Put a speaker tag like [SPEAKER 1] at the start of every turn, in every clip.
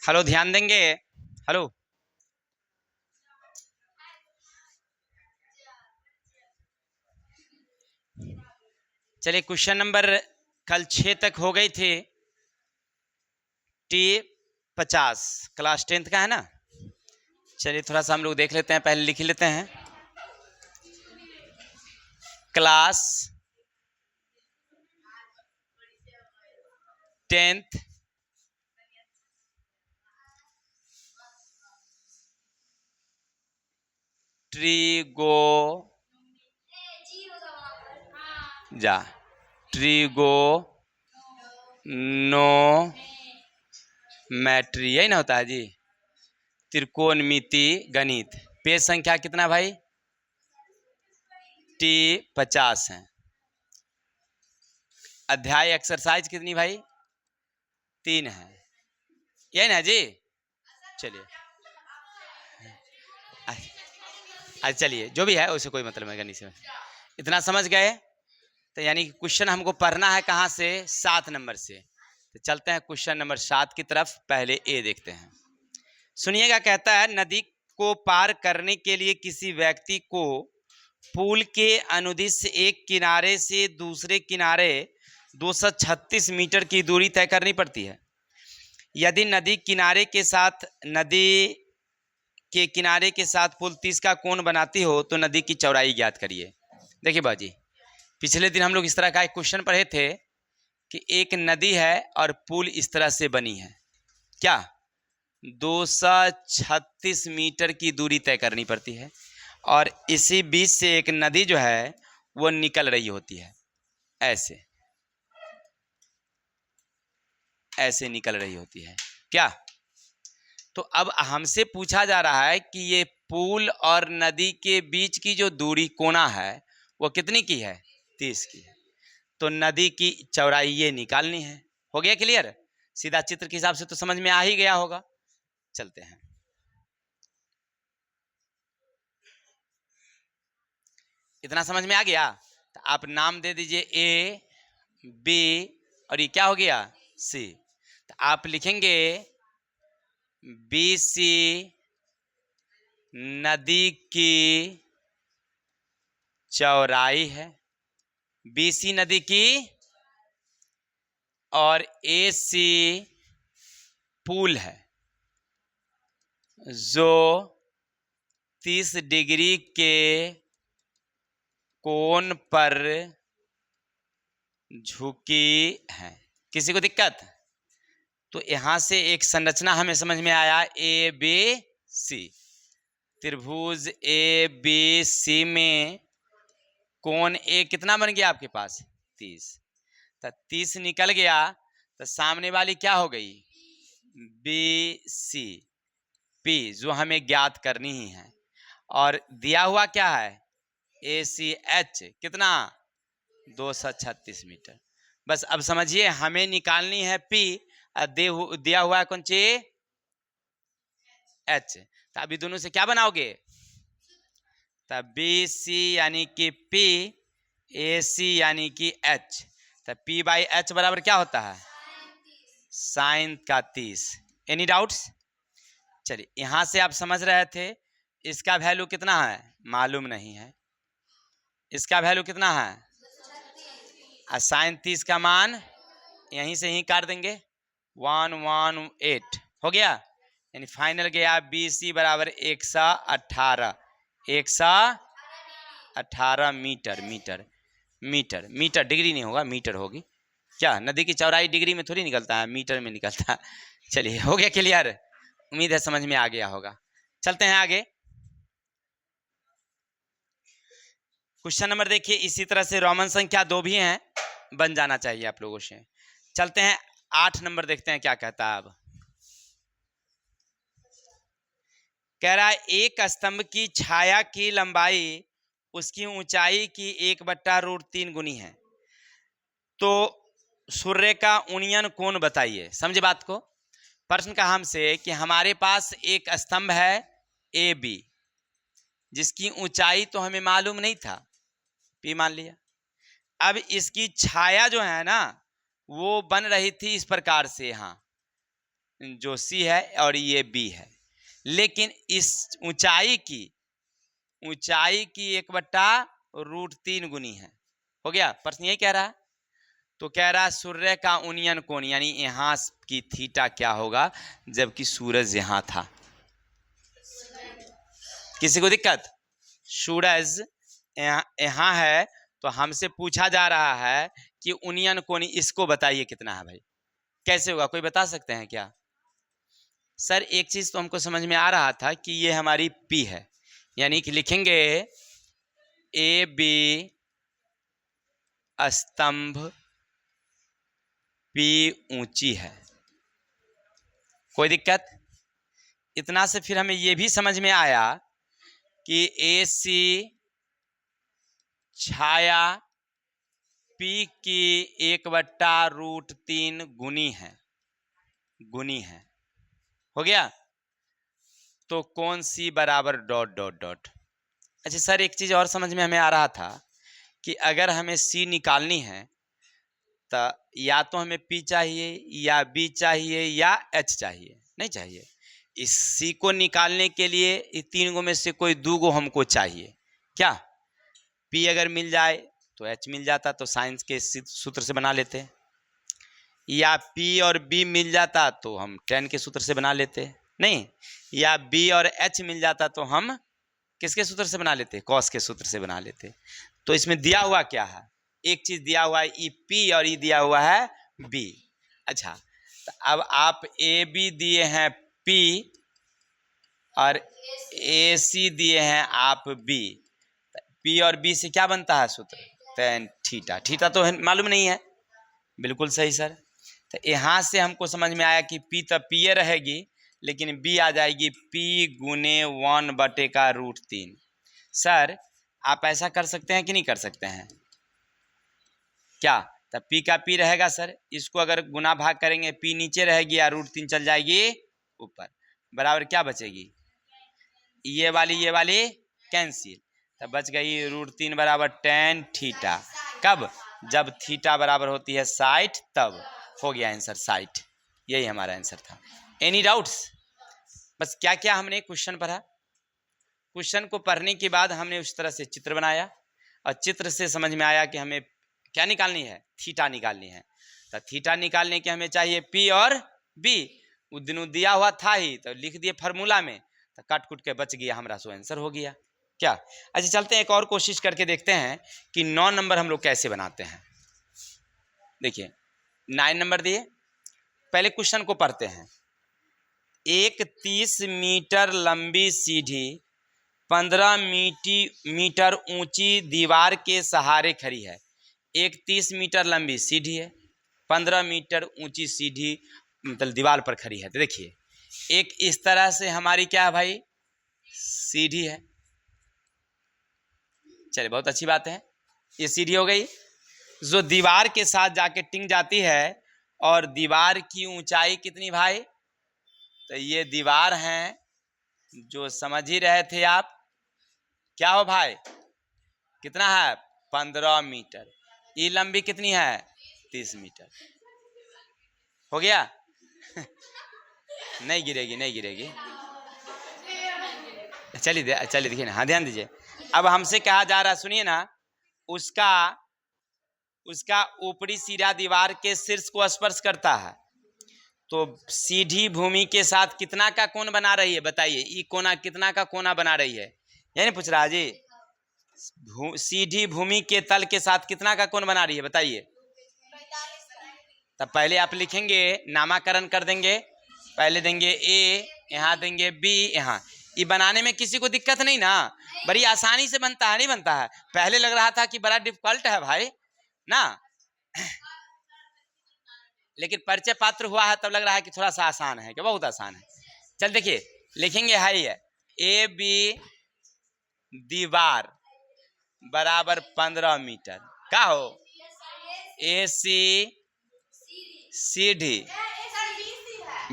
[SPEAKER 1] Hello, ध्यान देंगे। Hello. चलिए, क्वेश्चन नंबर कल 6 तक हो गई थी। T50 क्लास 10th का है ना। चलिए थोड़ा सा हम लोग देख लेते हैं, पहले लिख लेते हैं। क्लास 10th ट्रीगो जा ट्रीगो नो मैट्री, यही ना होता है जी, त्रिकोणमिति गणित। पेज संख्या कितना भाई? T50 है। अध्याय एक्सरसाइज कितनी भाई? 3 है, यही ना जी। चलिए अच्छा, चलिए जो भी है उससे कोई मतलब है गणित से। इतना समझ गए? तो यानी कि क्वेश्चन हमको पढ़ना है कहाँ से? 7 नंबर से। तो चलते हैं क्वेश्चन नंबर 7 की तरफ। पहले ए देखते हैं। सुनिएगा, कहता है नदी को पार करने के लिए किसी व्यक्ति को पुल के अनुदिश एक किनारे से दूसरे किनारे 236 मीटर की दूरी तय करनी पड़ती है। यदि नदी के किनारे के साथ पुल 30 का कोण बनाती हो तो नदी की चौड़ाई ज्ञात करिए। देखिए बाजी, पिछले दिन हम लोग इस तरह का एक क्वेश्चन पढ़े थे कि एक नदी है और पुल इस तरह से बनी है, क्या 236 मीटर की दूरी तय करनी पड़ती है, और इसी बीच से एक नदी जो है वो निकल रही होती है, ऐसे ऐसे निकल रही होती है क्या। तो अब हमसे पूछा जा रहा है कि ये पुल और नदी के बीच की जो दूरी कोना है वो कितनी की है? 30 की है। तो नदी की चौड़ाई ये निकालनी है। हो गया क्लियर? सीधा चित्र के हिसाब से तो समझ में आ ही गया होगा। चलते हैं। इतना समझ में आ गया? तो आप नाम दे दीजिए ए, बी और ये क्या हो गया? सी। तो आप लिखेंगे बी सी नदी की चौड़ाई है, बीसी नदी की, और एसी पुल है जो 30 डिग्री के कोण पर झुकी है। किसी को दिक्कत? तो यहां से एक संरचना हमें समझ में आया, ए बी सी। त्रिभुज ए बी सी में कोण ए कितना बन गया आपके पास? 30। तो 30 निकल गया तो सामने वाली क्या हो गई? बी सी पी, जो हमें ज्ञात करनी ही है। और दिया हुआ क्या है? ए सी एच कितना? 236 मीटर। बस अब समझिए, हमें निकालनी है पी, दिया हुआ है कौन सी? एच। तो अभी दोनों से क्या बनाओगे? तब बी सी यानी कि पी, ए सी यानी कि एच। तो पी बाई एच बराबर क्या होता है? साइन का 30। Any doubts? चलिए, यहां से आप समझ रहे थे इसका वैल्यू कितना है मालूम नहीं है, इसका वैल्यू कितना है? साइन 30 का मान यहीं से ही काट देंगे, 118 हो गया। यानी फाइनल गया बी सी बराबर 118, 118 metre. Metre metre metre degree नहीं होगा, मीटर होगी। क्या नदी की चौड़ाई डिग्री में थोड़ी निकलता है, मीटर में निकलता है। चलिए, हो गया क्लियर? उम्मीद है समझ में आ गया होगा। चलते हैं आगे। क्वेश्चन नंबर देखिए, इसी तरह से रोमन संख्या 2 भी हैं, बन जाना चाहिए आप लोगों से। चलते हैं 8 नंबर देखते हैं क्या कहता है। अब कह रहा है एक स्तंभ की छाया की लंबाई उसकी ऊंचाई की 1/√3 गुनी है, तो सूर्य का उन्नयन कोण बताइए। समझे बात को? प्रश्न कहा हमसे कि हमारे पास एक स्तंभ है ए बी, जिसकी ऊंचाई तो हमें मालूम नहीं था, पी मान लिया। अब इसकी छाया जो है ना वो बन रही थी इस प्रकार से, यहाँ जो सी है और ये बी है, लेकिन इस ऊंचाई की 1/√3 गुनी है। हो गया, प्रश्न यही कह रहा है। तो कह रहा है सूर्य का उन्नयन कोण, यानी यहाँ की थीटा क्या होगा जबकि सूरज यहाँ था। किसी को दिक्कत? सूरज यहाँ है तो हमसे पूछा जा रहा है कि उन्नयन कोण इसको बताइए कितना है भाई। कैसे होगा, कोई बता सकते हैं क्या? सर एक चीज तो हमको समझ में आ रहा था कि ये हमारी P है, यानी कि लिखेंगे ए बी स्तंभ P ऊंची है। कोई दिक्कत? इतना से फिर हमें ये भी समझ में आया कि ए सी छाया P की 1/√3 गुनी है। हो गया। तो कौन सी बराबर ... अच्छा सर एक चीज और समझ में हमें आ रहा था कि अगर हमें C निकालनी है तो या तो हमें P चाहिए या B चाहिए या H चाहिए, नहीं चाहिए। इस C को निकालने के लिए इस 3 गो में से कोई 2 गो हमको चाहिए। क्या P अगर मिल जाए तो H मिल जाता, तो साइंस के सूत्र से बना लेते, या P और B मिल जाता तो हम tan के सूत्र से बना लेते, नहीं, या B और H मिल जाता तो हम किसके सूत्र से बना लेते? cos के सूत्र से बना लेते। तो इसमें दिया हुआ क्या है? एक चीज दिया हुआ है ई P और ई दिया हुआ है B। अच्छा, तो अब आप ए बी दिए हैं P और ए सी दिए हैं आप B। P और B से क्या बनता है सूत्र? tan theta. थीटा तो मालूम नहीं है। बिल्कुल सही सर। तो यहाँ से हमको समझ में आया कि P तो P रहेगी, लेकिन B आ जाएगी P गुने 1/√3। सर आप ऐसा कर सकते हैं कि नहीं कर सकते हैं? क्या? तो P का P रहेगा सर, इसको अगर गुना भाग करेंगे P नीचे रहेगी या √3 चल जाएगी ऊपर, बराबर क्या बचेगी? ये वाली कैंसिल, तो बच गई √3 बराबर tan थीटा। कब? जब थीटा बराबर होती है 60, तब। हो गया आंसर 60। यही हमारा आंसर था। Any doubts? बस क्या क्या हमने क्वेश्चन पढ़ा, क्वेश्चन को पढ़ने के बाद हमने उस तरह से चित्र बनाया और चित्र से समझ में आया कि हमें क्या निकालनी है? थीटा निकालनी है। तो थीटा निकालने के हमें चाहिए P और B। उस दिन दिया हुआ था ही तो लिख दिए फार्मूला में, तो काट कुट के बच गया हमारा, सो आंसर हो गया। क्या? अच्छा चलते हैं एक और कोशिश करके देखते हैं कि 9 नंबर हम लोग कैसे बनाते हैं। देखिए 9 नंबर दिए, पहले क्वेश्चन को पढ़ते हैं। एक 30 मीटर लंबी सीढ़ी 15 मीटर ऊंची दीवार के सहारे खड़ी है। एक 30 मीटर लंबी सीढ़ी है, 15 मीटर ऊंची सीढ़ी मतलब दीवार पर खड़ी है। तो देखिए एक इस तरह से हमारी क्या है भाई? सीढ़ी है। चलिए बहुत अच्छी बात है, ये सीढ़ी हो गई जो दीवार के साथ जाके टिंग जाती है। और दीवार की ऊंचाई कितनी भाई? तो ये दीवार है जो समझ ही रहे थे आप, क्या हो भाई? कितना है? 15 मीटर। ये लंबी कितनी है? 30 मीटर। हो गया? नहीं गिरेगी। चलिए देखिए ना, हाँ ध्यान दीजिए। अब हमसे कहा जा रहा, सुनिए ना, उसका ऊपरी सिरा दीवार के शीर्ष को स्पर्श करता है, तो सीढ़ी भूमि के साथ कितना का कोण बना रही है बताइए? ये कोना कितना का कोना बना रही है? यही नहीं पूछ रहा जी। सीढ़ी भूमि के तल के साथ कितना का कोण बना रही है बताइए? तब पहले आप लिखेंगे, नामाकरण कर देंगे। पहले देंगे A, यहाँ देंगे B, यहाँ। ये बनाने में किसी को दिक्कत नहीं ना? बड़ी आसानी से बनता है, नहीं बनता है? पहले लग रहा था कि बड़ा डिफिकल्ट है भाई ना, लेकिन परिचय पात्र हुआ है तब लग रहा है कि थोड़ा सा आसान है, क्या बहुत आसान है। चल देखिए लिखेंगे हाई है ए बी दीवार बराबर 15 मीटर का हो, ए सी सीढ़ी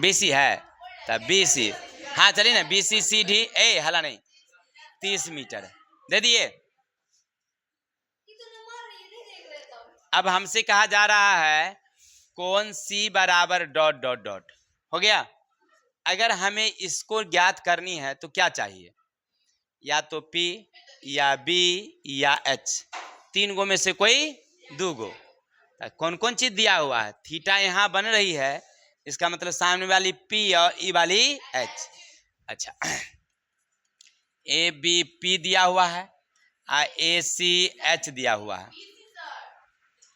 [SPEAKER 1] BC है तब BC, हाँ चलिए ना, BC सीढ़ी हला नहीं 30 मीटर दे दिए। अब हमसे कहा जा रहा है कौन C बराबर ... हो गया? अगर हमें इसको ज्ञात करनी है तो क्या चाहिए, या तो P या B या H, तीन गो में से कोई दो गो। कौन कौन चीज दिया हुआ है, थीटा यहाँ बन रही है, इसका मतलब सामने वाली P और E वाली H। अच्छा, ABP दिया हुआ है और ACH दिया हुआ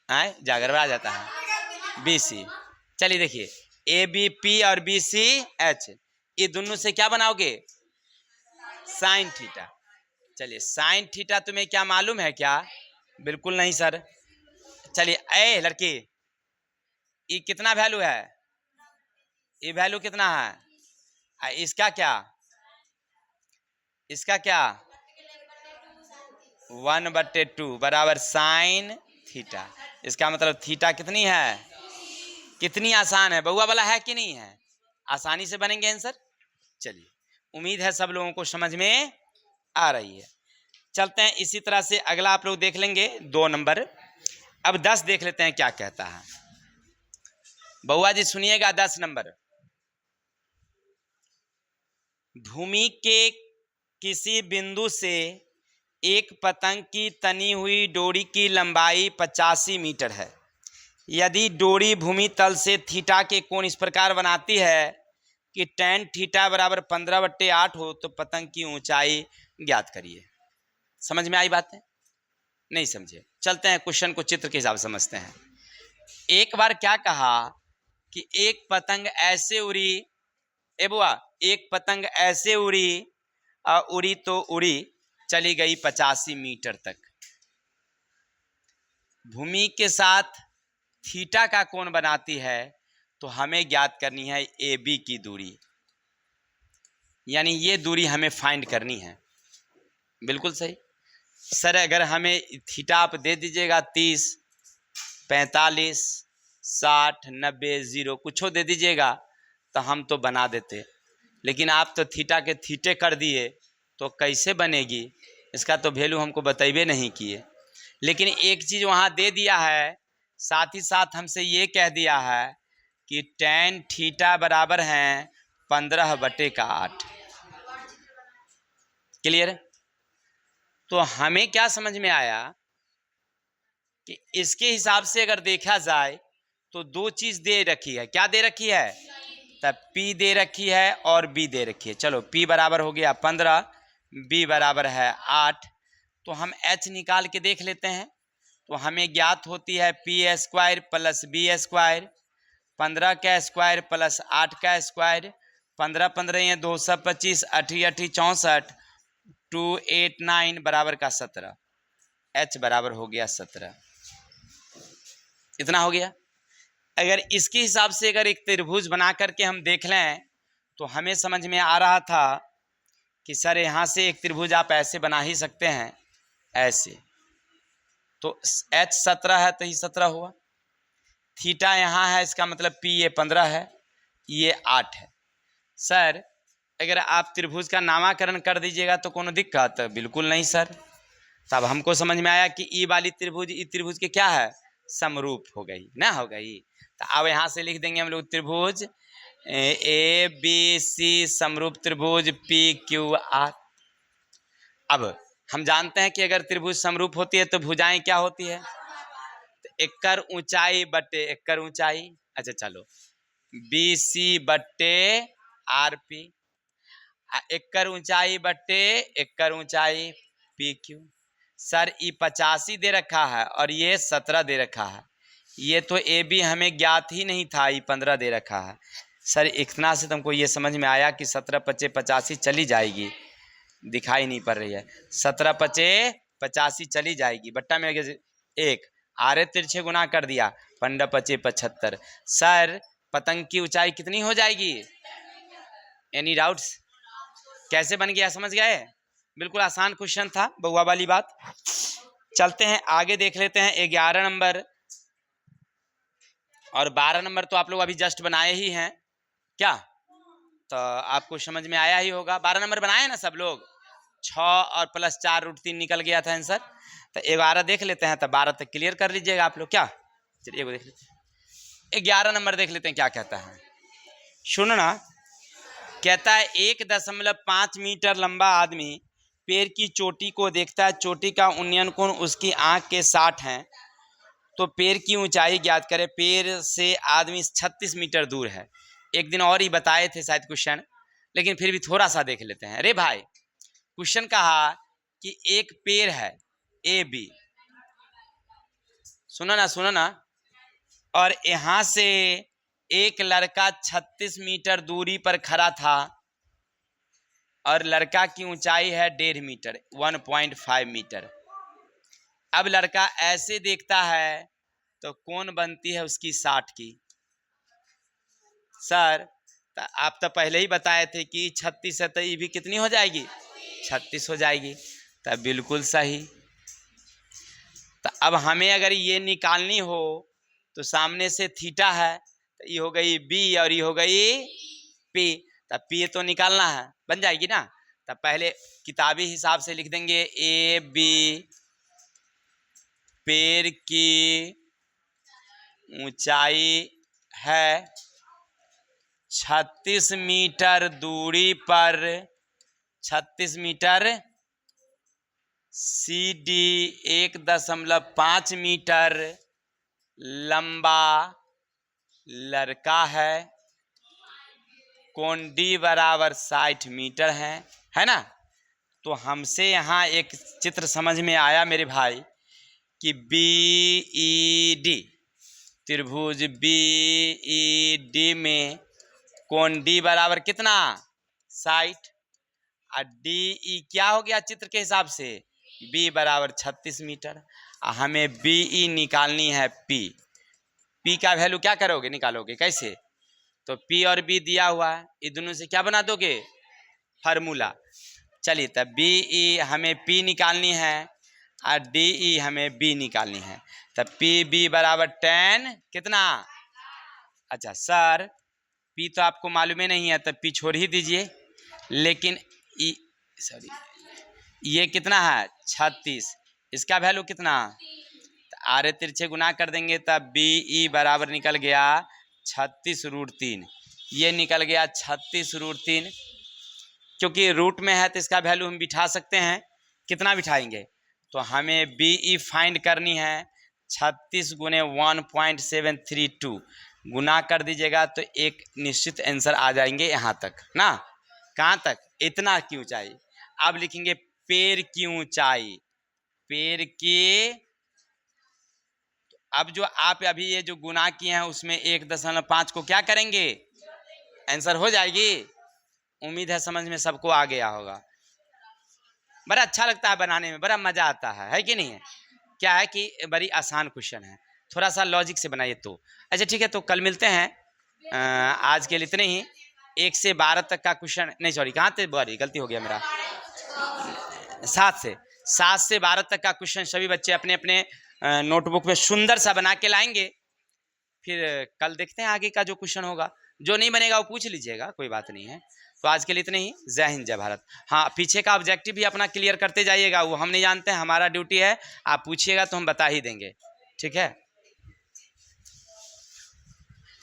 [SPEAKER 1] है, जागरवा आ जाता है BC। चलिए देखिए, ABP और BCH, ये दोनों से क्या बनाओगे, साइन थीटा। चलिए, साइन थीटा तुम्हें क्या मालूम है क्या, बिल्कुल नहीं सर। चलिए, ए लड़की, ये कितना वैल्यू है, ये वैल्यू कितना है, इसका क्या, इसका क्या 1/2 बराबर साइन थीटा। इसका मतलब थीटा कितनी है, कितनी आसान है, बउआ वाला है कि नहीं है, आसानी से बनेंगे आंसर। चलिए, उम्मीद है सब लोगों को समझ में आ रही है। चलते हैं इसी तरह से अगला आप लोग देख लेंगे 2 नंबर। अब 10 देख लेते हैं क्या कहता है। बउआ जी सुनिएगा 10 नंबर। भूमि के किसी बिंदु से एक पतंग की तनी हुई डोरी की लंबाई 85 मीटर है। यदि डोरी भूमि तल से थीटा के कोण इस प्रकार बनाती है कि tan थीटा बराबर 15/8 हो, तो पतंग की ऊंचाई ज्ञात करिए। समझ में आई बात है, नहीं समझे, चलते हैं क्वेश्चन को चित्र के हिसाब से समझते हैं। एक बार क्या कहा कि एक पतंग ऐसे उड़ी, ए बुआ, एक पतंग ऐसे उड़ी, उड़ी तो उड़ी, चली गई 85 मीटर तक। भूमि के साथ थीटा का कोण बनाती है, तो हमें ज्ञात करनी है AB की दूरी, यानी ये दूरी हमें फाइंड करनी है। बिल्कुल सही सर, अगर हमें थीटा आप दे दीजिएगा 30, 45, 60, 90, 0 कुछ दे दीजिएगा तो हम तो बना देते, लेकिन आप तो थीटा के थीटे कर दिए, तो कैसे बनेगी, इसका तो वैल्यू हमको बतेबे नहीं किए। लेकिन एक चीज़ वहाँ दे दिया है, साथ ही साथ हमसे ये कह दिया है कि tan थीटा बराबर है 15/8। क्लियर। तो हमें क्या समझ में आया कि इसके हिसाब से अगर देखा जाए तो दो चीज दे रखी है। क्या दे रखी है, तब P दे रखी है और B दे रखी है। चलो, P बराबर हो गया 15, B बराबर है 8, तो हम H निकाल के देख लेते हैं। तो हमें ज्ञात होती है P² प्लस B², 15 का स्क्वायर प्लस 8 का स्क्वायर, 15 15 225, 8 8 64, 289 बराबर का 17, H बराबर हो गया 17। इतना हो गया। अगर इसके हिसाब से अगर एक त्रिभुज बना करके हम देख लें तो हमें समझ में आ रहा था कि सर यहाँ से एक त्रिभुज आप ऐसे बना ही सकते हैं, ऐसे। तो H 17 है तो ये 17 हुआ, थीटा यहाँ है, इसका मतलब P ये 15 है, ये 8 है। सर अगर आप त्रिभुज का नामकरण कर दीजिएगा तो कोनो दिक्कत, बिल्कुल नहीं सर। तब हमको समझ में आया कि ई वाली त्रिभुज ई त्रिभुज के क्या है, समरूप हो गई ना, हो गई। तो अब यहाँ से लिख देंगे हम लोग त्रिभुज ABC समरूप त्रिभुज PQR। अब हम जानते हैं कि अगर त्रिभुज समरूप होती है तो भुजाएं क्या होती है, तो एकड़ ऊंचाई बटे एकड़ ऊंचाई। अच्छा चलो, BC बटे RP, एकड़ ऊंचाई बटे एकड़ ऊंचाई PQ। सर ये 85 दे रखा है और ये 17 दे रखा है, ये तो AB हमें ज्ञात ही नहीं था, ये 15 दे रखा है। सर इतना से तुमको ये समझ में आया कि 17 पचे 85 चली जाएगी, दिखाई नहीं पड़ रही है, 17 पचे 85 चली जाएगी, बट्टा में एक आरे तिरछे गुना कर दिया, 15 पचे 75। सर पतंग की ऊंचाई कितनी हो जाएगी, एनी डाउट्स, कैसे बन गया, समझ गए। बिल्कुल आसान क्वेश्चन था, बउआ वाली बात। चलते हैं आगे देख लेते हैं 11 नंबर और 12 नंबर तो आप लोग अभी जस्ट बनाए ही हैं क्या, तो आपको समझ में आया ही होगा। 12 नंबर बनाए ना सब लोग, 6 और प्लस 4 √3 निकल गया था आंसर। तो 11 देख लेते हैं, तो 12 तक क्लियर कर लीजिएगा आप लोग क्या। चलिए एगो देख लेते हैं, 11 नंबर देख लेते हैं क्या कहता है, सुनो ना। कहता है 1.5 मीटर लंबा आदमी पेड़ की चोटी को देखता है, चोटी का उन्नयन कोण उसकी आंख के 60 है, तो पेड़ की ऊंचाई ज्ञात करे। पेड़ से आदमी 36 मीटर दूर है। एक दिन और ही बताए थे शायद क्वेश्चन, लेकिन फिर भी थोड़ा सा देख लेते हैं। अरे भाई, क्वेश्चन कहा कि एक पेड़ है ए बी, सुनो ना, और यहां से एक लड़का 36 मीटर दूरी पर खड़ा था और लड़का की ऊंचाई है 1.5 मीटर, 1.5 मीटर। अब लड़का ऐसे देखता है तो कौन बनती है उसकी 60 की। सर आप तो पहले ही बताए थे कि 36 है तो ये भी कितनी हो जाएगी, 36 हो जाएगी। तब बिल्कुल सही। तो अब हमें अगर ये निकालनी हो तो सामने से थीटा है, तो ये हो गई बी और ये हो गई पी। तब पी तो निकालना है, बन जाएगी ना। तब पहले किताबी हिसाब से लिख देंगे ए बी पेड़ की ऊंचाई है 36 मीटर दूरी पर, 36 मीटर, सी डी 1.5 मीटर लंबा लड़का है, कोण डी बराबर 60 मीटर है ना। तो हमसे यहाँ एक चित्र समझ में आया मेरे भाई कि बी ई डी, त्रिभुज बी ई डी में कोण डी बराबर कितना, 60, और डी ई क्या हो गया चित्र के हिसाब से, बी बराबर 36 मीटर। हमें बी ई निकालनी है पी। पी का वैल्यू क्या करोगे, निकालोगे कैसे, तो पी और बी दिया हुआ है, ये दोनों से क्या बना दोगे, फार्मूला। चलिए तब बी ई हमें पी निकालनी है और डी ई हमें बी निकालनी है। तब पी बी बराबर 10 कितना, अच्छा सर पी तो आपको मालूम ही नहीं है, तब पी छोड़ ही दीजिए। लेकिन सॉरी ये कितना है 36, इसका वैल्यू कितना, आरे तिरछे गुना कर देंगे तब बी ई बराबर निकल गया 36√3, ये निकल गया 36√3। क्योंकि रूट में है तो इसका वैल्यू हम बिठा सकते हैं, कितना बिठाएंगे, तो हमें बी ई फाइंड करनी है 36 गुने 1.732 गुना कर दीजिएगा तो एक निश्चित आंसर आ जाएंगे यहाँ तक ना। कहाँ तक, इतना की ऊंचाई। अब लिखेंगे पेड़ की ऊंचाई, पेड़ की, अब जो आप अभी ये जो गुना किए हैं उसमें 1.5 को क्या करेंगे, आंसर हो जाएगी। उम्मीद है समझ में सबको आ गया होगा। बड़ा अच्छा लगता है बनाने में, बड़ा मजा आता है कि नहीं है। क्या है कि बड़ी आसान क्वेश्चन है, थोड़ा सा लॉजिक से बनाइए तो। अच्छा ठीक है, तो कल मिलते हैं। आज के लिए इतने ही। 1 से 12 तक का क्वेश्चन, नहीं सॉरी कहाँ थे, बड़ी गलती हो गया मेरा, 7 से 12 तक का क्वेश्चन सभी बच्चे अपने अपने नोटबुक में सुंदर सा बना के लाएंगे। फिर कल देखते हैं आगे का जो क्वेश्चन होगा, जो नहीं बनेगा वो पूछ लीजिएगा, कोई बात नहीं है। तो आज के लिए इतने ही। जय हिंद जय भारत। हाँ, पीछे का ऑब्जेक्टिव भी अपना क्लियर करते जाइएगा, वो हम नहीं जानते हैं, हमारा ड्यूटी है। आप पूछिएगा तो हम बता ही देंगे, ठीक है।